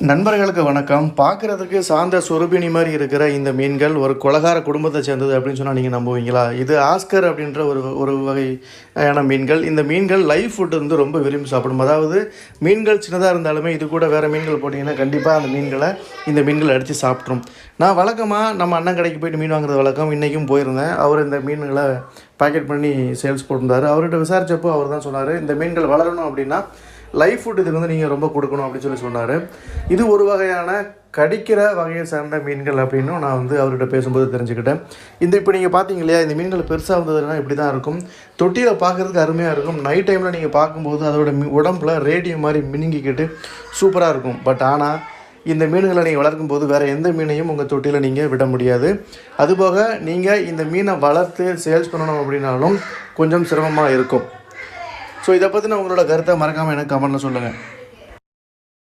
நண்பர்களுக்கு வணக்கம். பார்க்குறதுக்கு சாந்த சொருபினி மாதிரி இருக்கிற இந்த மீன்கள் ஒரு கொலகார குடும்பத்தை சேர்ந்தது அப்படின்னு சொன்னால் நீங்கள் நம்புவீங்களா? இது ஆஸ்கர் அப்படின்ற ஒரு ஒரு வகையான மீன்கள். இந்த மீன்கள் லைவ் ஃபுட் வந்து ரொம்ப விரும்பி சாப்பிடும். அதாவது மீன்கள் சின்னதாக இருந்தாலுமே இது கூட வேறு மீன்கள் போட்டிங்கன்னா கண்டிப்பாக அந்த மீன்களை இந்த மீன்கள் அடித்து சாப்பிட்ரும். நான் வழக்கமாக நம்ம அண்ணன் கடைக்கு போய்ட்டு மீன் வாங்குறது வழக்கம். இன்றைக்கும் போயிருந்தேன். அவர் இந்த மீன்களை பேக்கெட் பண்ணி சேல்ஸ் போட்டிருந்தார். அவர்கிட்ட விசாரித்தப்போ அவர் தான் சொன்னார், இந்த மீன்கள் வளரணும் அப்படின்னா லைஃப் ஃபுட் இதுக்கு வந்து நீங்கள் ரொம்ப கொடுக்கணும் அப்படின்னு சொன்னார். இது ஒரு வகையான கடிக்கிற வகையை சார்ந்த மீன்கள் அப்படின்னு நான் வந்து அவர்கிட்ட பேசும்போது தெரிஞ்சுக்கிட்டேன். இப்போ நீங்கள் பார்த்தீங்க இல்லையா, இந்த மீன்கள் பெருசாக வந்ததுன்னா இப்படி தான் இருக்கும். தொட்டியில் பார்க்குறதுக்கு அருமையாக இருக்கும். நைட் டைமில் நீங்கள் பார்க்கும்போது அதோட உடம்புல ரேடியம் மாதிரி மினுங்கிக்கிட்டு சூப்பராக இருக்கும். பட் ஆனால் இந்த மீன்களை நீங்கள் வளர்க்கும்போது வேறு எந்த மீனையும் உங்கள் தொட்டியில் நீங்கள் விட முடியாது. அதுபோக நீங்கள் இந்த மீனை வளர்த்து சேல்ஸ் பண்ணணும் அப்படின்னாலும் கொஞ்சம் சிரமமாக இருக்கும். ஸோ இதை பற்றின உங்களோட கருத்தை மறக்காமல் எனக்கு கமெண்ட்டில் சொல்லுங்கள்.